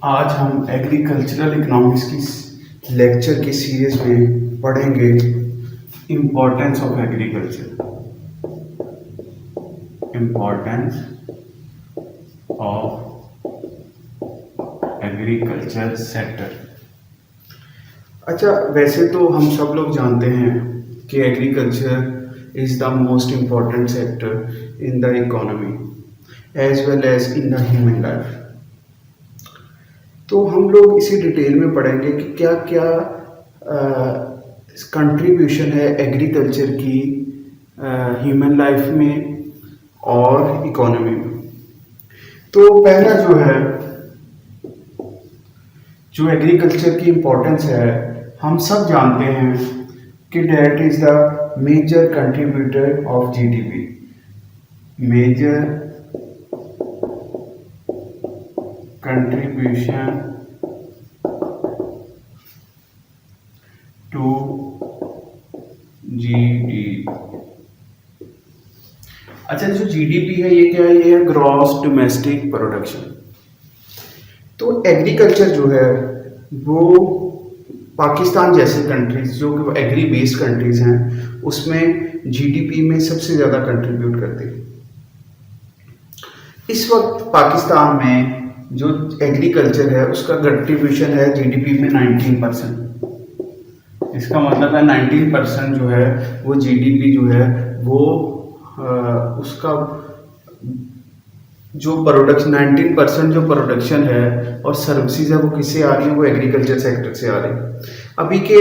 आज हम agricultural economics की लेक्चर की सीरीज में पढ़ेंगे importance of agriculture. Importance of agriculture sector. अच्छा, वैसे तो हम सब लोग जानते हैं कि agriculture is the most important sector in the economy as well as in the human life. तो हम लोग इसी डिटेल में पढ़ेंगे कि क्या क्या कंट्रीब्यूशन है एग्रीकल्चर की ह्यूमन लाइफ में और इकोनॉमी में। तो पहला जो एग्रीकल्चर की इम्पोर्टेंस है, हम सब जानते हैं कि that is the major contributor of GDP. Major contribution to GDP। अच्छा, जो जीडीपी है ये क्या है? ये है ग्रॉस डोमेस्टिक प्रोडक्शन। तो एग्रीकल्चर जो है वो पाकिस्तान जैसे कंट्रीज जो कि एग्री बेस्ड कंट्रीज हैं उसमें जीडीपी में सबसे ज़्यादा कंट्रीब्यूट करती है। इस वक्त पाकिस्तान में जो एग्रीकल्चर है उसका कंट्रीब्यूशन है जीडीपी में 19%। इसका मतलब है 19% जो है वो जीडीपी जो है वो उसका जो प्रोडक्शन 19% जो प्रोडक्शन है और सर्विसेज है वो किससे आ रही है? वो एग्रीकल्चर सेक्टर से आ रही है। अभी के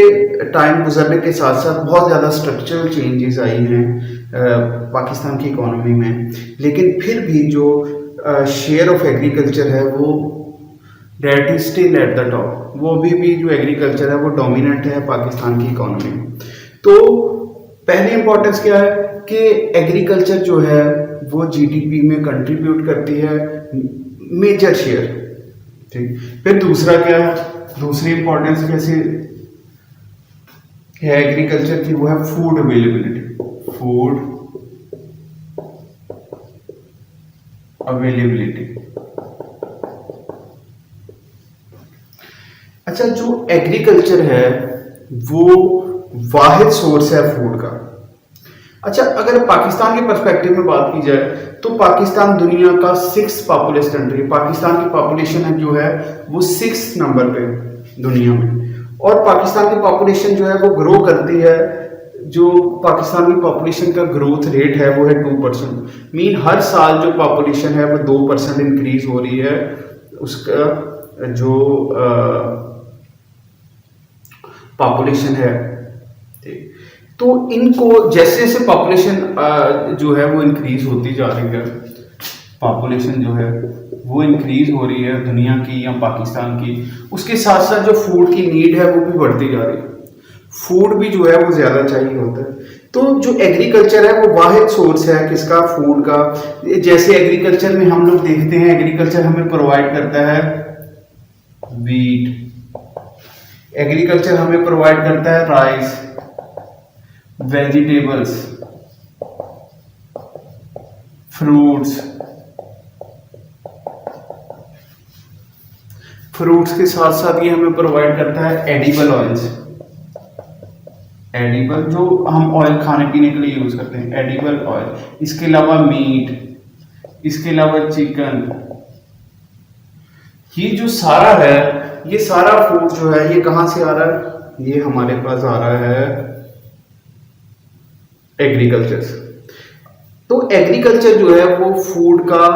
टाइम गुजरने के साथ साथ बहुत ज़्यादा स्ट्रक्चरल चेंजेस आई हैं पाकिस्तान की इकोनॉमी में, लेकिन फिर भी जो शेयर ऑफ एग्रीकल्चर है वो that is still at the top. वो अभी भी जो एग्रीकल्चर है वो डोमिनेंट है पाकिस्तान की इकोनॉमी में। तो पहली इंपॉर्टेंस क्या है कि एग्रीकल्चर जो है वो जीडीपी में कंट्रीब्यूट करती है मेजर शेयर। ठीक, फिर दूसरा क्या है? दूसरी इंपॉर्टेंस कैसे है एग्रीकल्चर की? वो है फूड अवेलेबिलिटी। Food availability. अच्छा, जो एग्रीकल्चर है वो वाहिद सोर्स है फूड का। अच्छा, अगर पाकिस्तान के पर्सपेक्टिव में बात की जाए तो पाकिस्तान दुनिया का 6th पॉपुलस कंट्री। पाकिस्तान की पॉपुलेशन जो है वो 6th नंबर पे दुनिया में, और पाकिस्तान की पॉपुलेशन जो है वो ग्रो करती है। जो पाकिस्तान की पॉपुलेशन का ग्रोथ रेट है वो है 2%। मीन हर साल जो पॉपुलेशन है वो 2% इंक्रीज हो रही है। उसका जो पॉपुलेशन है, तो इनको जैसे जैसे पॉपुलेशन जो है वो इंक्रीज होती जा रही है, पॉपुलेशन जो है वो इंक्रीज हो रही है दुनिया की या पाकिस्तान की, उसके साथ साथ जो फूड की नीड है वो भी बढ़ती जा रही है। फूड भी जो है वो ज़्यादा चाहिए होता है। तो जो एग्रीकल्चर है वो वाहिद सोर्स है किसका? फूड का। जैसे एग्रीकल्चर में हम लोग देखते हैं एग्रीकल्चर हमें प्रोवाइड करता है वीट, एग्रीकल्चर हमें प्रोवाइड करता है राइस, वेजिटेबल्स, फ्रूट्स। फ्रूट्स के साथ साथ ये हमें प्रोवाइड करता है एडिबल ऑयल्स। एडिबल जो हम ऑयल खाने पीने के लिए यूज करते हैं, एडिबल ऑयल। इसके अलावा मीट, इसके अलावा चिकन। ये जो सारा है, ये सारा फूड जो है ये कहां से आ रहा है? ये हमारे पास आ रहा है एग्रीकल्चर से। तो एग्रीकल्चर जो है वो फूड का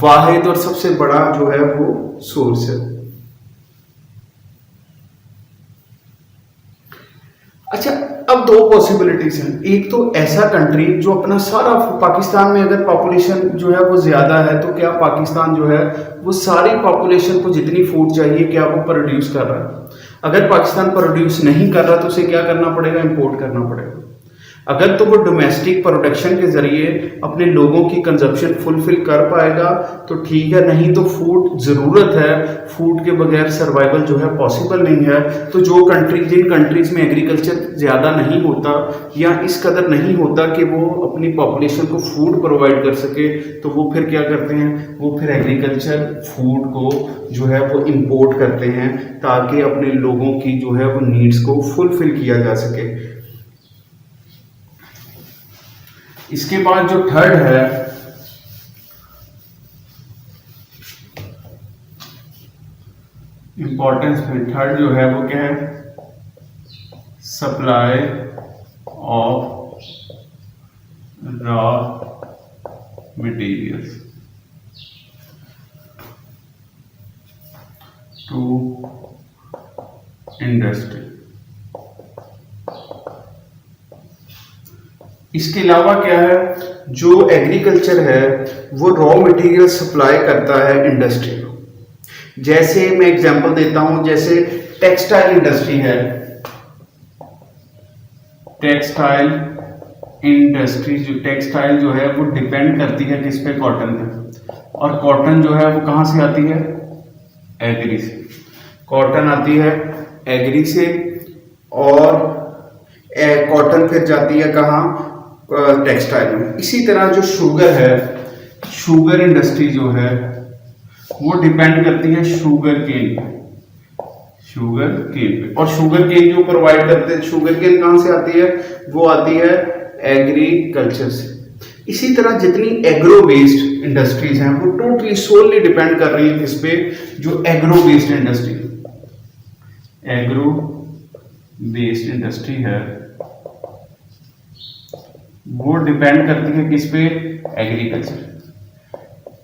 वाहिद और सबसे बड़ा जो है वो सोर्स है। अच्छा, अब दो पॉसिबिलिटीज हैं। एक तो ऐसा कंट्री जो अपना सारा, पाकिस्तान में अगर पॉपुलेशन जो है वो ज्यादा है तो क्या पाकिस्तान जो है वो सारी पॉपुलेशन को जितनी फूड चाहिए क्या वो प्रोड्यूस कर रहा है? अगर पाकिस्तान प्रोड्यूस नहीं कर रहा तो उसे क्या करना पड़ेगा? इंपोर्ट करना पड़ेगा। अगर तो वो डोमेस्टिक प्रोडक्शन के ज़रिए अपने लोगों की कंजप्शन फुलफिल कर पाएगा तो ठीक है, नहीं तो फूड ज़रूरत है, फूड के बगैर सर्वाइवल जो है पॉसिबल नहीं है। तो जो कंट्री जिन कंट्रीज़ में एग्रीकल्चर ज़्यादा नहीं होता या इस कदर नहीं होता कि वो अपनी पॉपुलेशन को फूड प्रोवाइड कर सके, तो वो फिर क्या करते हैं, वो फिर एग्रीकल्चर फूड को जो है वो इम्पोर्ट करते हैं ताकि अपने लोगों की जो है वो नीड्स को फुलफिल किया जा सके। इसके बाद जो थर्ड है, इंपॉर्टेंस में थर्ड जो है वो क्या है, supply of raw materials to industry. इसके अलावा क्या है, जो एग्रीकल्चर है वो रॉ मटेरियल सप्लाई करता है इंडस्ट्री को। जैसे मैं एग्जांपल देता हूं, जैसे टेक्सटाइल इंडस्ट्री है, टेक्सटाइल इंडस्ट्री जो है वो डिपेंड करती है किस पे, कॉटन पे। और कॉटन जो है वो कहां से आती है, एग्री से। कॉटन आती है एग्री से, और कॉटन फिर जाती है कहाँ, टेक्सटाइल में। इसी तरह जो शुगर है, शुगर इंडस्ट्री जो है वो डिपेंड करती है शुगर केन पे, शुगर केन पे। और शुगर केन जो प्रोवाइड करते हैं, शुगर केन कहाँ से आती है, वो आती है एग्रीकल्चर से। इसी तरह जितनी एग्रो बेस्ड इंडस्ट्रीज हैं वो टोटली सोलली डिपेंड कर रही है किस पे, जो agro based industry, agro based industry है वो डिपेंड करती है किस पे, एग्रीकल्चर।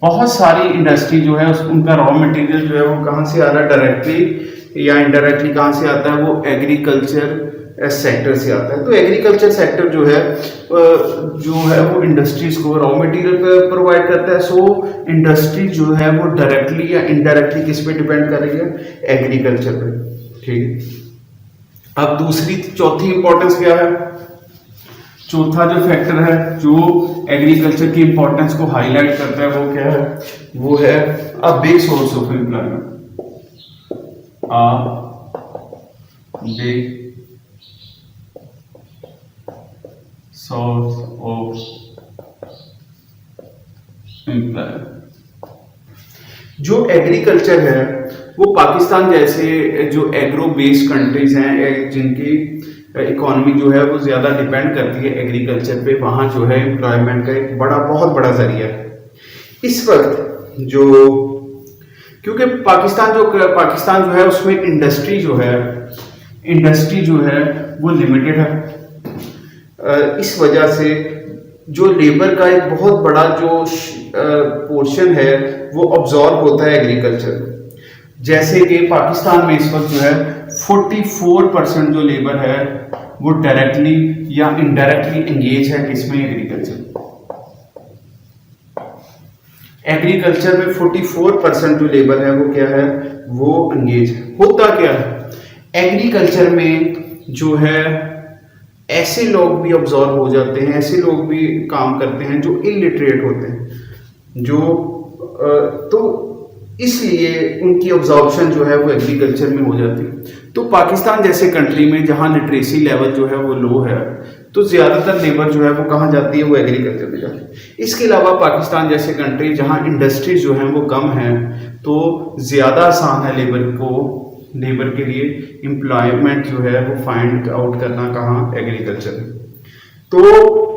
बहुत सारी इंडस्ट्री जो है उनका रॉ मटेरियल जो है वो कहाँ से आ रहा है, डायरेक्टली या इनडायरेक्टली कहाँ से आता है, वो एग्रीकल्चर सेक्टर से आता है। तो एग्रीकल्चर सेक्टर जो है वो इंडस्ट्रीज को रॉ मटेरियल प्रोवाइड करता है। सो इंडस्ट्री जो है वो डायरेक्टली या इनडायरेक्टली किस पे डिपेंड कर रही है, एग्रीकल्चर पे। ठीक, अब चौथी इंपॉर्टेंस क्या है, चौथा जो फैक्टर है जो एग्रीकल्चर की इंपॉर्टेंस को हाईलाइट करता है वो क्या है, वो है a big source of employment, a big source of employment. जो एग्रीकल्चर है वो पाकिस्तान जैसे जो एग्रो बेस्ड कंट्रीज हैं जिनकी इकोनॉमी जो है वो ज़्यादा डिपेंड करती है एग्रीकल्चर पे, वहाँ जो है एम्प्लॉयमेंट का एक बहुत बड़ा जरिया है इस वक्त। जो क्योंकि पाकिस्तान जो है उसमें इंडस्ट्री जो है वो लिमिटेड है। इस वजह से जो लेबर का एक बहुत बड़ा जो पोर्शन है वो अब्जॉर्ब होता है एग्रीकल्चर। जैसे कि पाकिस्तान में इस वक्त जो है 44% जो लेबर है वो डायरेक्टली या इनडायरेक्टली एंगेज है किसमें, एग्रीकल्चर में 44% जो लेबर है वो क्या है, वो एंगेज है। होता क्या है, एग्रीकल्चर में जो है ऐसे लोग भी ऑब्जॉर्व हो जाते हैं, ऐसे लोग भी काम करते हैं जो इलिटरेट होते हैं, तो इसलिए उनकी ऑब्जॉर्प्शन जो है वो एग्रीकल्चर में हो जाती है। तो पाकिस्तान जैसे कंट्री में जहाँ लिटरेसी लेवल जो है वो लो है, तो ज़्यादातर लेबर जो है वो कहाँ जाती है, वो एग्रीकल्चर में जाती है। इसके अलावा पाकिस्तान जैसे कंट्री जहाँ इंडस्ट्रीज जो हैं वो कम हैं, तो ज़्यादा आसान है लेबर के लिए एम्प्लॉयमेंट जो है वो फाइंड आउट करना कहाँ, एग्रीकल्चर में। तो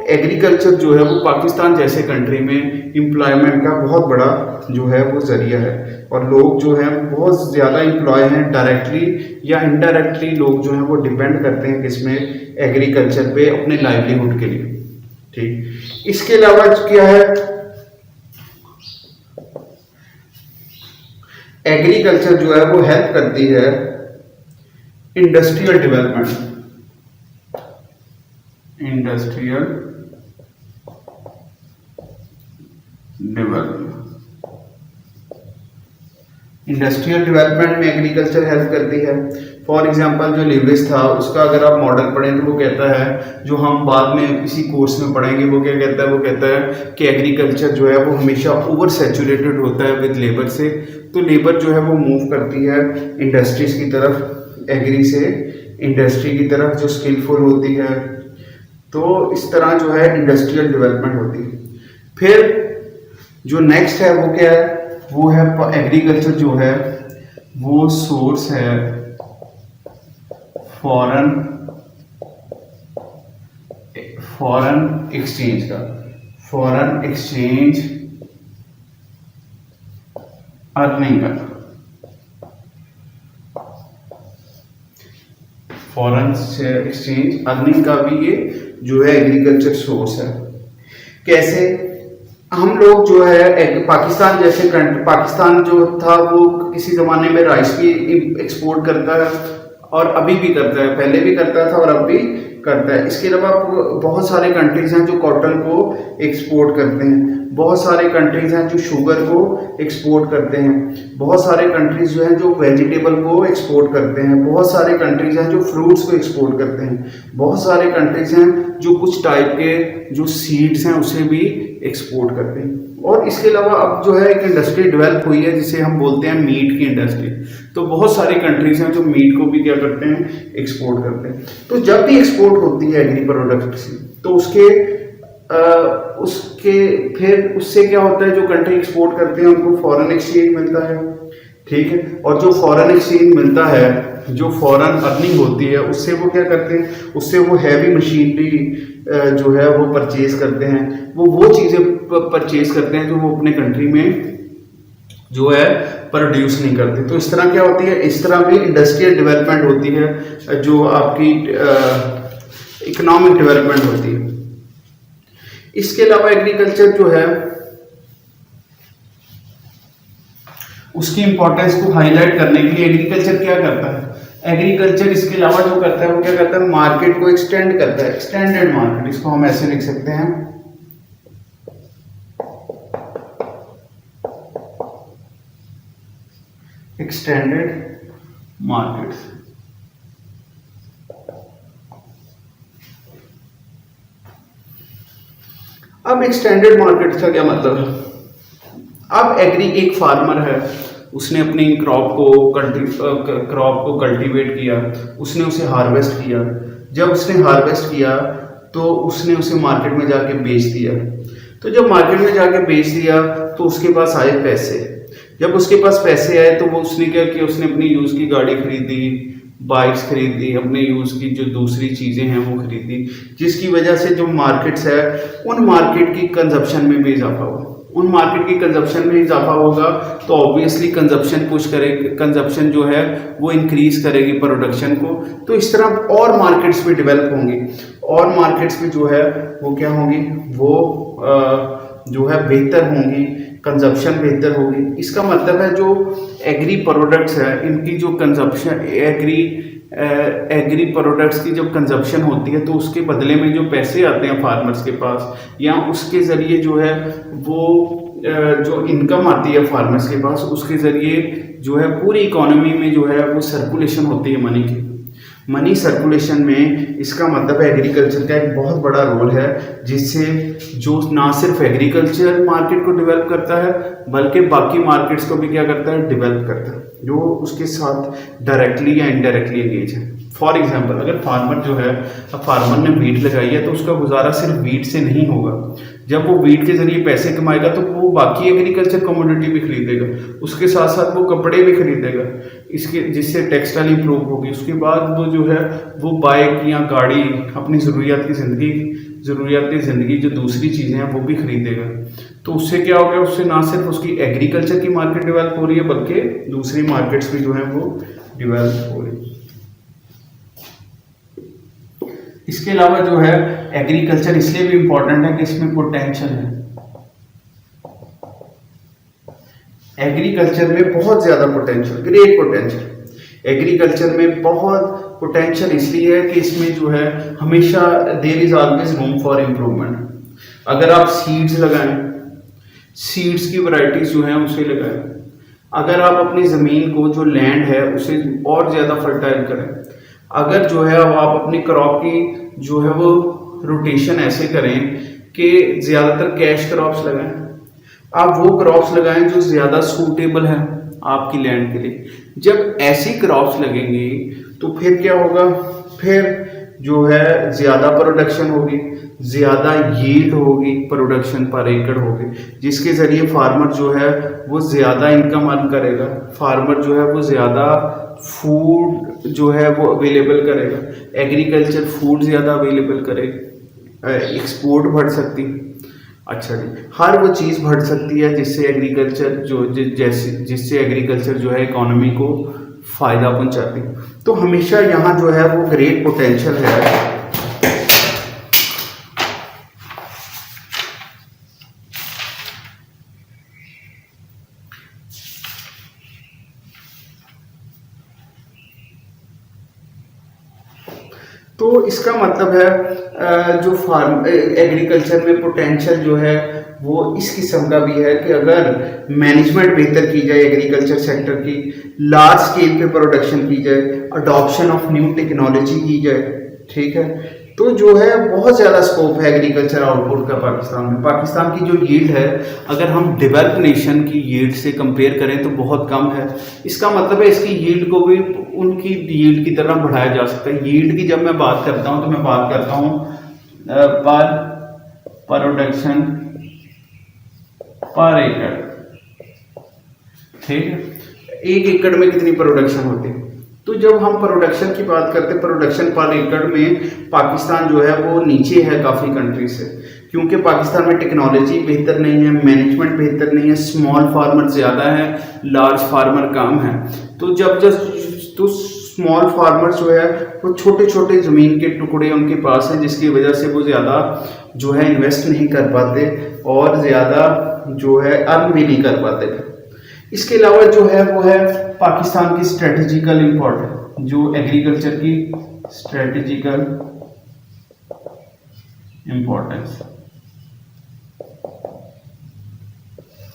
एग्रीकल्चर जो है वो पाकिस्तान जैसे कंट्री में एम्प्लॉयमेंट का बहुत बड़ा जो है वो जरिया है, और लोग जो हैं बहुत ज़्यादा एम्प्लॉय हैं, डायरेक्टली या इनडायरेक्टली लोग जो हैं वो डिपेंड करते हैं किसमें, एग्रीकल्चर पे अपने लाइवलीहुड के लिए। ठीक, इसके अलावा क्या है, एग्रीकल्चर जो है वो हेल्प करती है इंडस्ट्रियल डेवलपमेंट, इंडस्ट्रियल डेवलपमेंट में एग्रीकल्चर हेल्प करती है। फॉर एग्जांपल जो लेविस था उसका अगर आप मॉडल पढ़ें तो वो कहता है, जो हम बाद में इसी कोर्स में पढ़ेंगे, वो क्या कहता है, वो कहता है कि एग्रीकल्चर जो है वो हमेशा ओवर सैचुरेटेड होता है विद लेबर से, तो लेबर जो है वो मूव करती है इंडस्ट्रीज की तरफ, एग्री से इंडस्ट्री की तरफ जो स्किलफुल होती है। तो इस तरह जो है इंडस्ट्रियल डेवलपमेंट होती है। फिर जो नेक्स्ट है वो क्या है, वो है एग्रीकल्चर जो है वो सोर्स है फॉरेन एक्सचेंज का, फॉरेन एक्सचेंज अर्निंग का, फॉरेन एक्सचेंज अर्निंग का भी ये जो है एग्रीकल्चर सोर्स है। कैसे? हम लोग जो है पाकिस्तान जैसे कंट्री, पाकिस्तान जो था वो किसी ज़माने में राइस भी एक्सपोर्ट करता है और अभी भी करता है, पहले भी करता था और अब भी करता है। इसके अलावा बहुत सारे कंट्रीज़ हैं जो कॉटन को एक्सपोर्ट करते हैं, बहुत सारे कंट्रीज़ हैं जो शुगर को एक्सपोर्ट करते हैं, बहुत सारे कंट्रीज़ जो हैं जो वेजिटेबल को एक्सपोर्ट करते हैं, बहुत सारे कंट्रीज़ हैं जो फ्रूट्स को एक्सपोर्ट करते हैं, बहुत सारे कंट्रीज़ हैं जो कुछ टाइप के जो सीड्स हैं उसे भी एक्सपोर्ट करते हैं। और इसके अलावा अब जो है एक इंडस्ट्री डेवलप हुई है जिसे हम बोलते हैं मीट की इंडस्ट्री। तो बहुत सारी कंट्रीज हैं जो मीट को भी क्या करते हैं, एक्सपोर्ट करते हैं। तो जब भी एक्सपोर्ट होती है एग्री प्रोडक्ट से, तो उसके फिर उससे क्या होता है, जो कंट्री एक्सपोर्ट करते हैं उनको फॉरेन एक्सचेंज मिलता है, ठीक है। और जो फॉरेन एक्सचेंज मिलता है, जो फॉरेन अर्निंग होती है, उससे वो क्या करते हैं, उससे वो हैवी मशीनरी जो है वो परचेज करते हैं, वो चीज़ें परचेज करते हैं जो वो अपने कंट्री में जो है प्रोड्यूस नहीं करते। तो इस तरह क्या होती है, इस तरह भी इंडस्ट्रियल डेवलपमेंट होती है, जो आपकी इकोनॉमिक डेवलपमेंट होती है। इसके अलावा एग्रीकल्चर जो है उसकी इंपॉर्टेंस को हाईलाइट करने के लिए एग्रीकल्चर क्या करता है, एग्रीकल्चर इसके अलावा जो करता है वो क्या करता है, मार्केट को एक्सटेंड करता है, एक्सटेंडेड मार्केट, इसको हम ऐसे लिख सकते हैं, एक्सटेंडेड मार्केट। अब एक्सटेंडेड मार्केट का क्या मतलब है? अब एक फार्मर है, उसने अपनी क्रॉप को कल्टीवेट किया, उसने उसे हार्वेस्ट किया। जब उसने हार्वेस्ट किया तो उसने उसे मार्केट में जाके बेच दिया। तो जब मार्केट में जाके बेच दिया तो उसके पास आए पैसे। जब उसके पास पैसे आए तो वो उसने क्या किया, उसने अपनी यूज़ की गाड़ी खरीदी, बाइक्स खरीदी, अपने यूज़ की जो दूसरी चीज़ें हैं वो खरीदी, जिसकी वजह से जो मार्केट्स है उन मार्केट की कंजप्शन में भी इजाफा हुआ। उन मार्केट की कंजप्शन में इजाफा होगा तो ऑब्वियसली कंजप्शन पुश करेगी, कंजप्शन जो है वो इंक्रीज करेगी प्रोडक्शन को। तो इस तरह और मार्केट्स भी डेवलप होंगी, और मार्केट्स भी जो है वो क्या होंगी, वो जो है बेहतर होंगी, कंजप्शन बेहतर होगी। इसका मतलब है जो एग्री प्रोडक्ट्स है इनकी जो कंजप्शन, एग्री प्रोडक्ट्स की जब कंजप्शन होती है तो उसके बदले में जो पैसे आते हैं फार्मर्स के पास, या उसके ज़रिए जो है वो जो इनकम आती है फार्मर्स के पास, उसके ज़रिए जो है पूरी इकोनॉमी में जो है वो सर्कुलेशन होती है मनी की। मनी सर्कुलेशन में इसका मतलब एग्रीकल्चर का एक बहुत बड़ा रोल है, जिससे जो ना सिर्फ एग्रीकल्चर मार्केट को डेवलप करता है बल्कि बाकी मार्केट्स को भी क्या करता है, डेवलप करता है, जो उसके साथ डायरेक्टली या इनडायरेक्टली एंगेज है। फॉर एग्जांपल अगर फार्मर जो है, अब फार्मर ने वीट लगाई है तो उसका गुजारा सिर्फ वीट से नहीं होगा। जब वो वीट के जरिए पैसे कमाएगा तो वो बाकी एग्रीकल्चर कमोडिटी भी खरीदेगा, उसके साथ साथ वो कपड़े भी खरीदेगा, इसके जिससे टेक्सटाइल इंप्रूव होगी। उसके बाद वो जो है वो बाइक या गाड़ी, अपनी ज़रूरियाती ज़िंदगी जो दूसरी चीज़ें हैं वो भी खरीदेगा। तो उससे क्या हो गया, उससे ना सिर्फ उसकी एग्रीकल्चर की मार्केट डेवलप हो रही है बल्कि दूसरी मार्केट्स भी जो हैं वो डेवलप हो रही है। इसके अलावा जो है एग्रीकल्चर इसलिए भी इम्पोर्टेंट है कि इसमें पोटेंशियल है। एग्रीकल्चर में बहुत ज़्यादा पोटेंशियल, ग्रेट पोटेंशियल। एग्रीकल्चर में बहुत पोटेंशियल इसलिए है कि इसमें जो है हमेशा there is always room for improvement. अगर आप सीड्स लगाएं, सीड्स की वैरायटीज जो हैं उसे लगाएं, अगर आप अपनी ज़मीन को जो लैंड है उसे और ज़्यादा फर्टाइल करें, अगर जो है अब आप अपनी क्रॉप की जो है वो रोटेशन ऐसे करें कि ज़्यादातर कैश क्रॉप्स लगाएं, आप वो क्रॉप्स लगाएं जो ज़्यादा सूटेबल हैं आपकी लैंड के लिए। जब ऐसी क्रॉप्स लगेंगी तो फिर क्या होगा, फिर जो है ज़्यादा प्रोडक्शन होगी, ज़्यादा यील्ड होगी, प्रोडक्शन पर एकड़ होगी, जिसके ज़रिए फार्मर जो है वो ज़्यादा इनकम अर्न करेगा, फार्मर जो है वो ज़्यादा फूड जो है वो अवेलेबल करेगा, एग्रीकल्चर फूड ज़्यादा अवेलेबल करेगा, एक्सपोर्ट बढ़ सकती। अच्छा जी, हर वो चीज़ बढ़ सकती है जिससे एग्रीकल्चर जिससे एग्रीकल्चर जो है इकोनॉमी को फ़ायदा पहुंचाती। तो हमेशा यहाँ जो है वो ग्रेट पोटेंशियल है। तो इसका मतलब है जो फार्म एग्रीकल्चर में पोटेंशियल जो है वो इस किस्म का भी है कि अगर मैनेजमेंट बेहतर की जाए एग्रीकल्चर सेक्टर की, लार्ज स्केल पे प्रोडक्शन की जाए, अडॉप्शन ऑफ न्यू टेक्नोलॉजी की जाए, ठीक है, तो जो है बहुत ज़्यादा स्कोप है एग्रीकल्चर आउटपुट का पाकिस्तान में। पाकिस्तान की जो यील्ड है अगर हम डेवलप्ड नेशन की यील्ड से कंपेयर करें तो बहुत कम है। इसका मतलब है इसकी यील्ड को भी उनकी यील्ड की तरह बढ़ाया जा सकता है। यील्ड की जब मैं बात करता हूं तो मैं बात करता हूं पर प्रोडक्शन पर एकड़, ठीक है, 1 एकड़ में कितनी प्रोडक्शन होती है। तो जब हम प्रोडक्शन की बात करते हैं, प्रोडक्शन पर एकड़ में पाकिस्तान जो है वो नीचे है काफ़ी कंट्री से, क्योंकि पाकिस्तान में टेक्नोलॉजी बेहतर नहीं है, मैनेजमेंट बेहतर नहीं है, स्मॉल फार्मर ज़्यादा है, लार्ज फार्मर कम है। तो तो स्मॉल फार्मर जो है वो छोटे छोटे ज़मीन के टुकड़े उनके पास हैं, जिसकी वजह से वो ज़्यादा जो है इन्वेस्ट नहीं कर पाते और ज़्यादा जो है अर्न भी नहीं कर पाते। इसके अलावा जो है वो है पाकिस्तान की स्ट्रेटेजिकल इम्पोर्टेंस, जो एग्रीकल्चर की स्ट्रेटेजिकल इम्पोर्टेंस।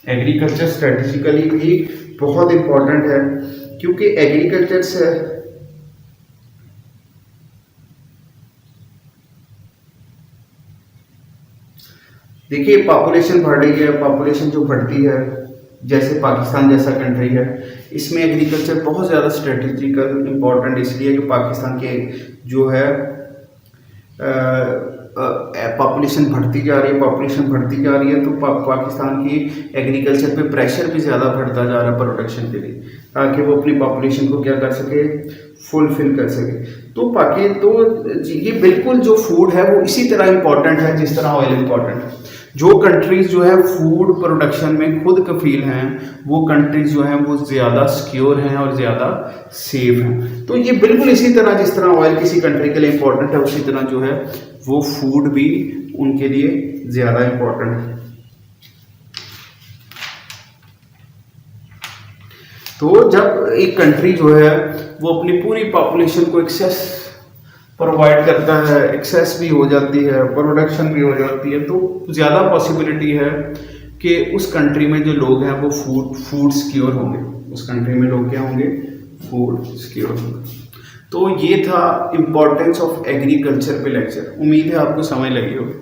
एग्रीकल्चर स्ट्रेटेजिकली भी बहुत इम्पोर्टेंट है, क्योंकि एग्रीकल्चर से देखिए पॉपुलेशन बढ़ रही है, पॉपुलेशन जो बढ़ती है जैसे पाकिस्तान जैसा कंट्री है, इसमें एग्रीकल्चर बहुत ज़्यादा स्ट्रेटेजिकल इम्पोर्टेंट इसलिए कि पाकिस्तान के जो है पॉपुलेशन बढ़ती जा रही है, तो पाकिस्तान की एग्रीकल्चर पे प्रेशर भी ज़्यादा बढ़ता जा रहा है प्रोडक्शन के लिए, ताकि वो अपनी पॉपुलेशन को क्या कर सके, फुलफिल कर सके। तो ये बिल्कुल जो फूड है वो इसी तरह इम्पोर्टेंट है जिस तरह ऑयल इम्पोर्टेंट है। जो कंट्रीज़ जो है फूड प्रोडक्शन में खुद कफील हैं, वो कंट्रीज़ जो हैं वो ज़्यादा सिक्योर हैं और ज़्यादा सेफ हैं। तो ये बिल्कुल इसी तरह जिस तरह ऑयल किसी कंट्री के लिए इम्पोर्टेंट है, उसी तरह जो है वो फूड भी उनके लिए ज़्यादा इम्पोर्टेंट है। तो जब एक कंट्री जो है वो अपनी पूरी पॉपुलेशन को एक्सेस प्रोवाइड करता है, एक्सेस भी हो जाती है, प्रोडक्शन भी हो जाती है, तो ज़्यादा पॉसिबिलिटी है कि उस कंट्री में जो लोग हैं वो फूड सिक्योर होंगे, उस कंट्री में लोग क्या होंगे, फूड सिक्योर होंगे। तो ये था इम्पोर्टेंस ऑफ एग्रीकल्चर पे लेक्चर। उम्मीद है आपको समझ लगी होगी।